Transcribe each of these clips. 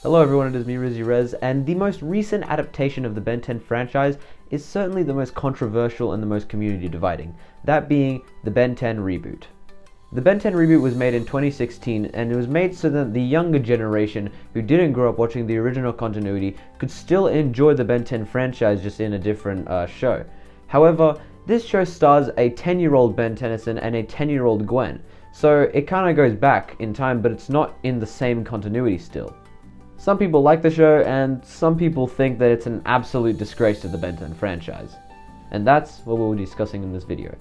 Hello everyone, it is me, Rez, and the most recent adaptation of the Ben 10 franchise is certainly the most controversial and the most community dividing, that being the Ben 10 Reboot. The Ben 10 Reboot was made in 2016, and it was made so that the younger generation who didn't grow up watching the original continuity could still enjoy the Ben 10 franchise just in a different show. However, this show stars a 10-year-old Ben Tennyson and a 10-year-old Gwen, so it kind of goes back in time, but it's not in the same continuity still. Some people like the show, and some people think that it's an absolute disgrace to the Ben 10 franchise. And that's what we'll be discussing in this video.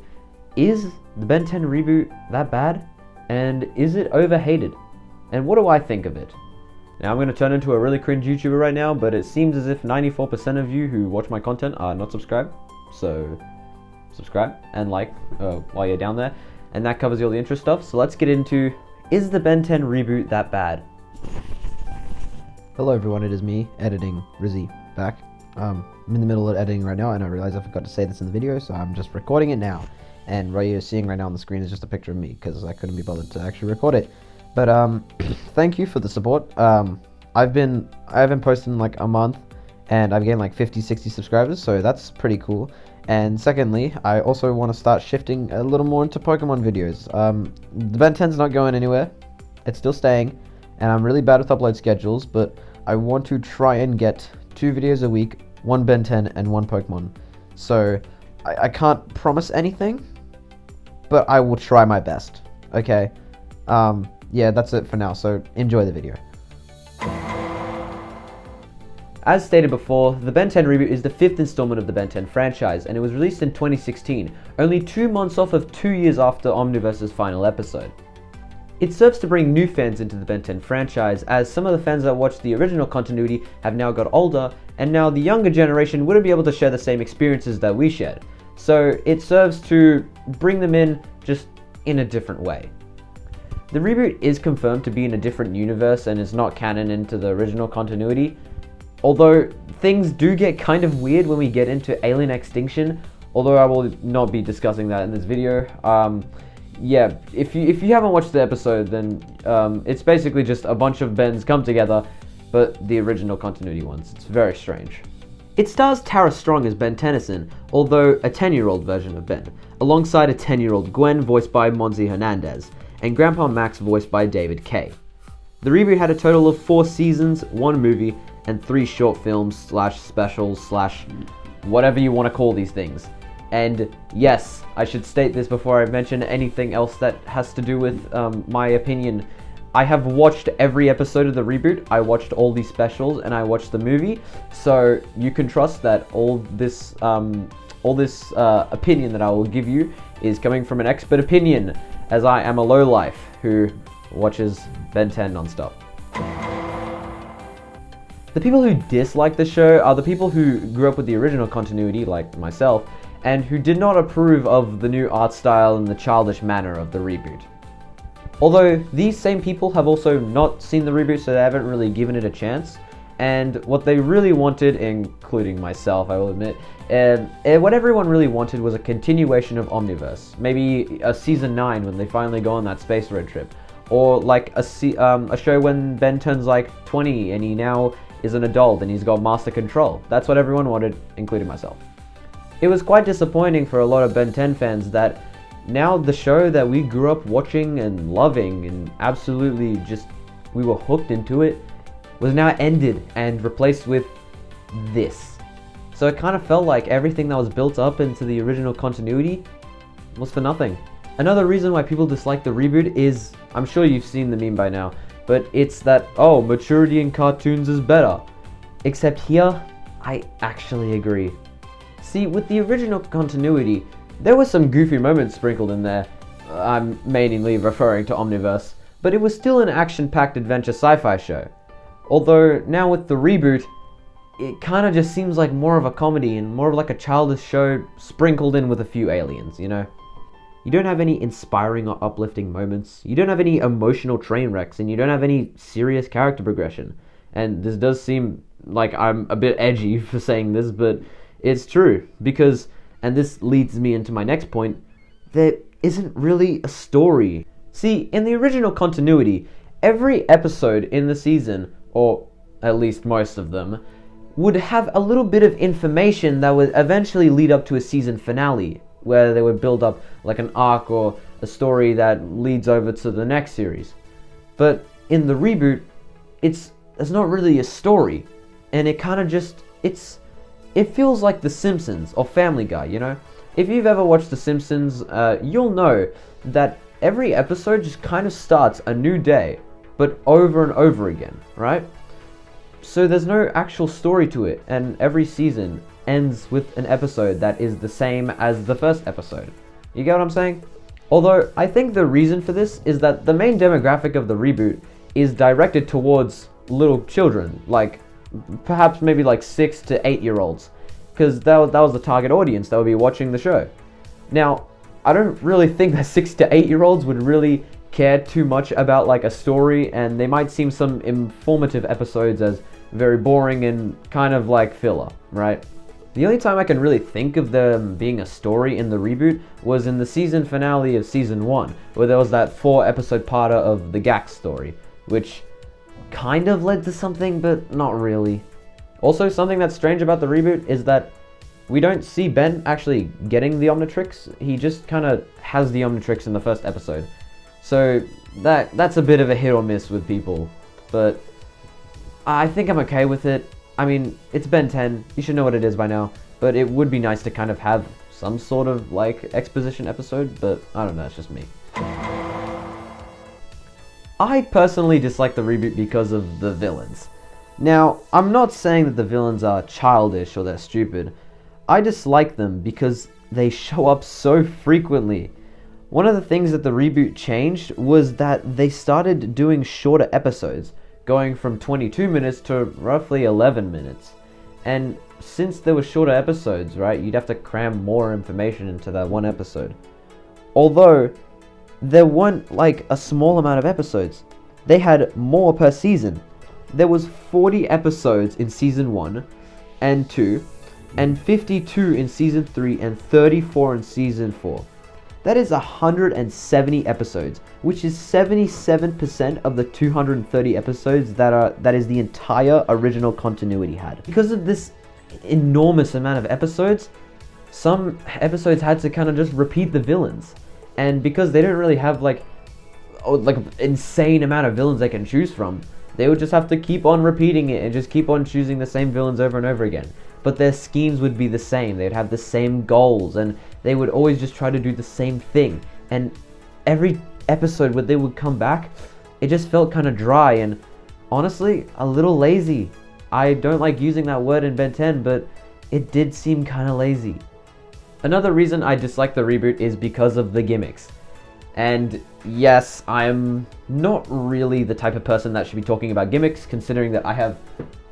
Is the Ben 10 reboot that bad? And is it overhated? And what do I think of it? Now I'm going to turn into a really cringe YouTuber right now, but it seems as if 94% of you who watch my content are not subscribed. So subscribe and like while you're down there. And that covers all the intro stuff. So let's get into, is the Ben 10 reboot that bad? Hello everyone, it is me, editing Rizzy, back. I'm in the middle of editing right now, and I realized I forgot to say this in the video, so I'm just recording it now. And what you're seeing right now on the screen is just a picture of me, because I couldn't be bothered to actually record it. But thank you for the support. I've been posting like a month, and I've gained like 50-60 subscribers, so that's pretty cool. And secondly, I also want to start shifting a little more into Pokemon videos. The Ben 10's not going anywhere, it's still staying. And I'm really bad with upload schedules, but I want to try and get 2 videos a week, 1 Ben 10 and 1 Pokemon. So I can't promise anything, but I will try my best. Okay, yeah, that's it for now, so enjoy the video. As stated before, the Ben 10 Reboot is the 5th installment of the Ben 10 franchise, and it was released in 2016, only 2 months off of 2 years after Omniverse's final episode. It serves to bring new fans into the Ben 10 franchise, as some of the fans that watched the original continuity have now got older, and now the younger generation wouldn't be able to share the same experiences that we shared. So it serves to bring them in just in a different way. The reboot is confirmed to be in a different universe and is not canon into the original continuity, although things do get kind of weird when we get into alien extinction, although I will not be discussing that in this video. Yeah, if you haven't watched the episode, then it's basically just a bunch of Bens come together, but the original continuity ones. It's very strange. It stars Tara Strong as Ben Tennyson, although a 10-year-old version of Ben, alongside a 10-year-old Gwen voiced by Monzi Hernandez, and Grandpa Max voiced by David Kay. The reboot had a total of 4 seasons, 1 movie, and 3 short films / specials / whatever you want to call these things. And yes, I should state this before I mention anything else that has to do with my opinion. I have watched every episode of the reboot. I watched all these specials and I watched the movie, so you can trust that all this opinion that I will give you is coming from an expert opinion, as I am a lowlife who watches Ben 10 nonstop. The people who dislike the show are the people who grew up with the original continuity, like myself, and who did not approve of the new art style and the childish manner of the reboot. Although these same people have also not seen the reboot, so they haven't really given it a chance, and what they really wanted, including myself, I will admit, what everyone really wanted was a continuation of Omniverse, maybe a season 9 when they finally go on that space road trip, or like a show when Ben turns like 20 and he now is an adult and he's got master control. That's what everyone wanted, including myself. It was quite disappointing for a lot of Ben 10 fans that now the show that we grew up watching and loving and absolutely just, we were hooked into it, was now ended and replaced with this. So it kind of felt like everything that was built up into the original continuity was for nothing. Another reason why people dislike the reboot is, I'm sure you've seen the meme by now, but it's that, oh, maturity in cartoons is better. Except here, I actually agree. See, with the original continuity, there were some goofy moments sprinkled in there. I'm mainly referring to Omniverse, but it was still an action-packed adventure sci-fi show. Although now with the reboot, it kind of just seems like more of a comedy and more of like a childish show sprinkled in with a few aliens, you know? You don't have any inspiring or uplifting moments, you don't have any emotional train wrecks, and you don't have any serious character progression. And this does seem like I'm a bit edgy for saying this, but it's true, because, and this leads me into my next point, there isn't really a story. See, in the original continuity, every episode in the season, or at least most of them, would have a little bit of information that would eventually lead up to a season finale, where they would build up like an arc or a story that leads over to the next series. But in the reboot, there's not really a story, and it kind of just, it feels like The Simpsons or Family Guy, you know? If you've ever watched The Simpsons, you'll know that every episode just kind of starts a new day, but over and over again, right? So there's no actual story to it, and every season ends with an episode that is the same as the first episode. You get what I'm saying? Although, I think the reason for this is that the main demographic of the reboot is directed towards little children, like perhaps maybe like 6 to 8 year olds, because that was the target audience that would be watching the show. Now, I don't really think that 6 to 8 year olds would really care too much about like a story, and they might seem some informative episodes as very boring and kind of like filler, right? The only time I can really think of them being a story in the reboot was in the season finale of season 1, where there was that 4-episode parter of the Gax story, which kind of led to something, but not really. Also, something that's strange about the reboot is that we don't see Ben actually getting the Omnitrix. He just kind of has the Omnitrix in the first episode. So that's a bit of a hit or miss with people, but I think I'm okay with it. I mean, it's Ben 10, you should know what it is by now, but it would be nice to kind of have some sort of like exposition episode, but I don't know, it's just me. I personally dislike the reboot because of the villains. Now, I'm not saying that the villains are childish or they're stupid. I dislike them because they show up so frequently. One of the things that the reboot changed was that they started doing shorter episodes, going from 22 minutes to roughly 11 minutes. And since there were shorter episodes, right, you'd have to cram more information into that one episode. Although, there weren't like a small amount of episodes. They had more per season. There was 40 episodes in season 1 and 2, and 52 in season 3 and 34 in season 4. That is 170 episodes, which is 77% of the 230 episodes that is the entire original continuity had. Because of this enormous amount of episodes, some episodes had to kind of just repeat the villains. And because they didn't really have like insane amount of villains they can choose from, they would just have to keep on repeating it and just keep on choosing the same villains over and over again. But their schemes would be the same, they'd have the same goals, and they would always just try to do the same thing. And every episode where they would come back, it just felt kind of dry and honestly, a little lazy. I don't like using that word in Ben 10, but it did seem kind of lazy. Another reason I dislike the reboot is because of the gimmicks. And yes, I'm not really the type of person that should be talking about gimmicks, considering that I have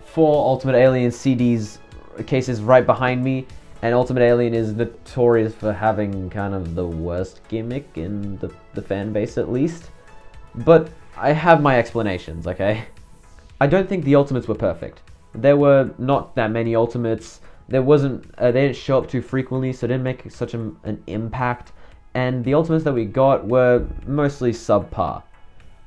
4 Ultimate Alien CDs cases right behind me, and Ultimate Alien is notorious for having kind of the worst gimmick in the fan base, at least. But I have my explanations, okay? I don't think the Ultimates were perfect. There were not that many Ultimates. They didn't show up too frequently, so it didn't make such an impact. And the Ultimates that we got were mostly subpar.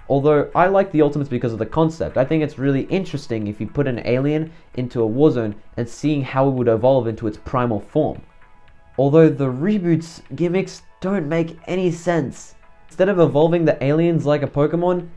Although I like the Ultimates because of the concept. I think it's really interesting if you put an alien into a war zone and seeing how it would evolve into its primal form. Although the reboot's gimmicks don't make any sense. Instead of evolving the aliens like a Pokemon,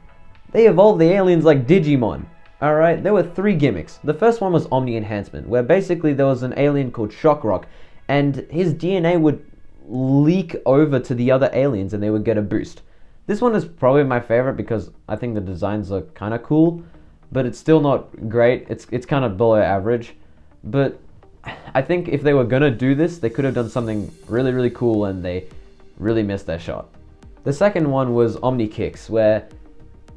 they evolved the aliens like Digimon. Alright, there were 3 gimmicks. The first one was Omni Enhancement, where basically there was an alien called Shockrock, and his DNA would leak over to the other aliens and they would get a boost. This one is probably my favorite because I think the designs are kind of cool, but it's still not great. It's kind of below average. But I think if they were gonna do this, they could have done something really, really cool, and they really missed their shot. The second one was Omni Kicks, where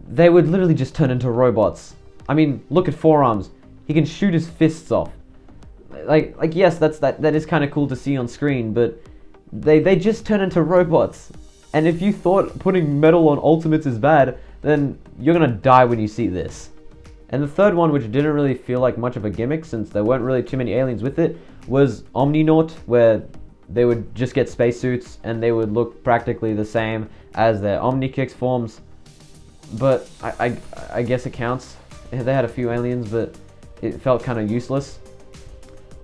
they would literally just turn into robots. I mean, look at Forearms. He can shoot his fists off. Like yes, that is kind of cool to see on screen, but they just turn into robots. And if you thought putting metal on Ultimates is bad, then you're gonna die when you see this. And the third one, which didn't really feel like much of a gimmick since there weren't really too many aliens with it, was Omninaut, where they would just get spacesuits and they would look practically the same as their Omnikicks forms. But I guess it counts. they had a few aliens, but it felt kind of useless.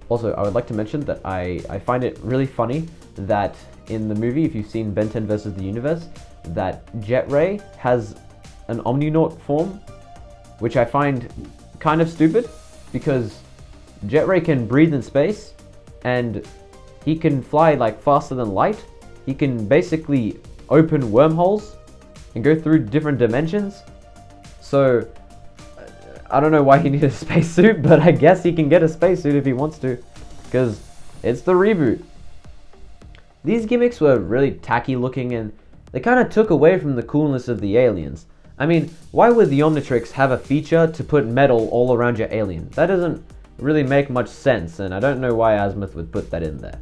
Also, I would like to mention that I find it really funny that in the movie, if you've seen Ben 10 versus the Universe, that Jet Ray has an Omninaut form, which I find kind of stupid, because Jet Ray can breathe in space, and he can fly like faster than light. He can basically open wormholes and go through different dimensions. So I don't know why he needed a spacesuit, but I guess he can get a spacesuit if he wants to, because it's the reboot. These gimmicks were really tacky looking, and they kind of took away from the coolness of the aliens. I mean, why would the Omnitrix have a feature to put metal all around your alien? That doesn't really make much sense, and I don't know why Azimuth would put that in there.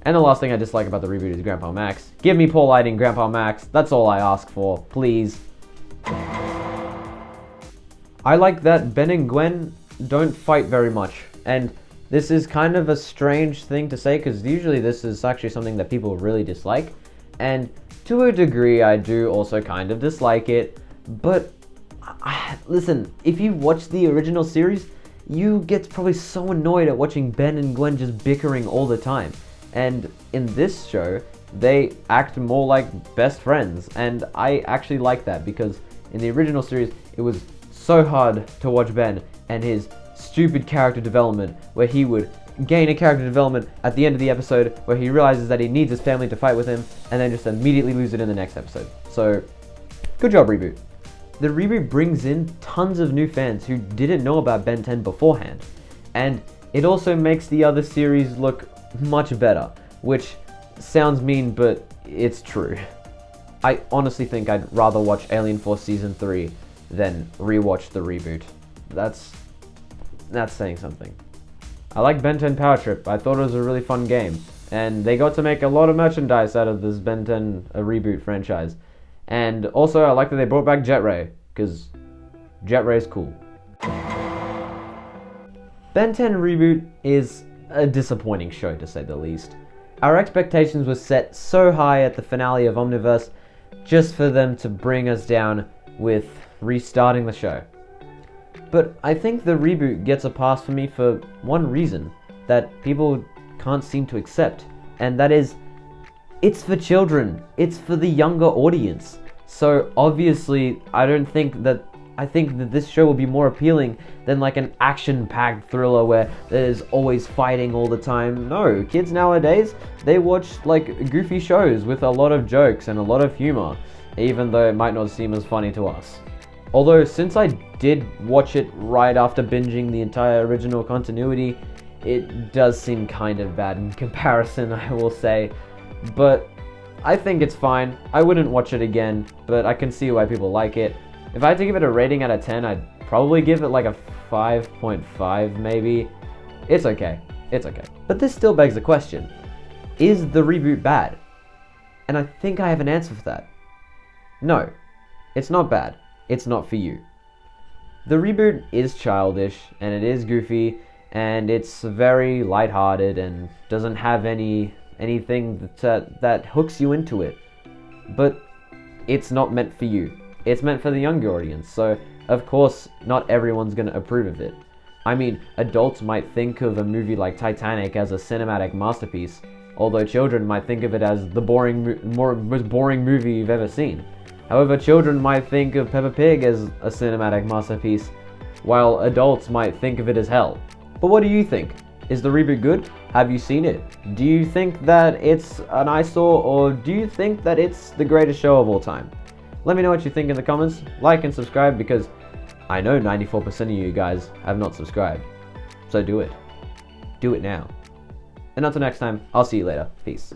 And the last thing I dislike about the reboot is Grandpa Max. Give me Paul Lighting Grandpa Max, that's all I ask for, please. I like that Ben and Gwen don't fight very much, and this is kind of a strange thing to say, because usually this is actually something that people really dislike, and to a degree I do also kind of dislike it, but listen, if you watch the original series, you get probably so annoyed at watching Ben and Gwen just bickering all the time, and in this show, they act more like best friends, and I actually like that, because in the original series, it was so hard to watch Ben and his stupid character development, where he would gain a character development at the end of the episode where he realizes that he needs his family to fight with him, and then just immediately lose it in the next episode. So, good job, Reboot. The reboot brings in tons of new fans who didn't know about Ben 10 beforehand, and it also makes the other series look much better, which sounds mean, but it's true. I honestly think I'd rather watch Alien Force Season 3 than rewatch the reboot. That's saying something. I like Ben 10 Power Trip. I thought it was a really fun game, and they got to make a lot of merchandise out of this Ben 10 reboot franchise. And also, I like that they brought back Jet Ray, because Jet Ray's cool. Ben 10 Reboot is a disappointing show, to say the least. Our expectations were set so high at the finale of Omniverse just for them to bring us down with restarting the show. But I think the reboot gets a pass for me for one reason that people can't seem to accept, and that is, it's for children. It's for the younger audience. So obviously, I think that this show will be more appealing than like an action-packed thriller where there's always fighting all the time. No, kids nowadays, they watch like goofy shows with a lot of jokes and a lot of humor, even though it might not seem as funny to us. Although, since I did watch it right after binging the entire original continuity, it does seem kind of bad in comparison, I will say. But I think it's fine. I wouldn't watch it again, but I can see why people like it. If I had to give it a rating out of 10, I'd probably give it like a 5.5 maybe. It's okay. It's okay. But this still begs the question, is the reboot bad? And I think I have an answer for that. No, it's not bad. It's not for you. The reboot is childish, and it is goofy, and it's very lighthearted, and doesn't have anything that hooks you into it. But it's not meant for you. It's meant for the younger audience, so of course not everyone's gonna approve of it. I mean, adults might think of a movie like Titanic as a cinematic masterpiece, although children might think of it as the most boring movie you've ever seen. However, children might think of Peppa Pig as a cinematic masterpiece, while adults might think of it as hell. But what do you think? Is the reboot good? Have you seen it? Do you think that it's an eyesore, or do you think that it's the greatest show of all time? Let me know what you think in the comments, like and subscribe, because I know 94% of you guys have not subscribed. So do it. Do it now. And until next time, I'll see you later. Peace.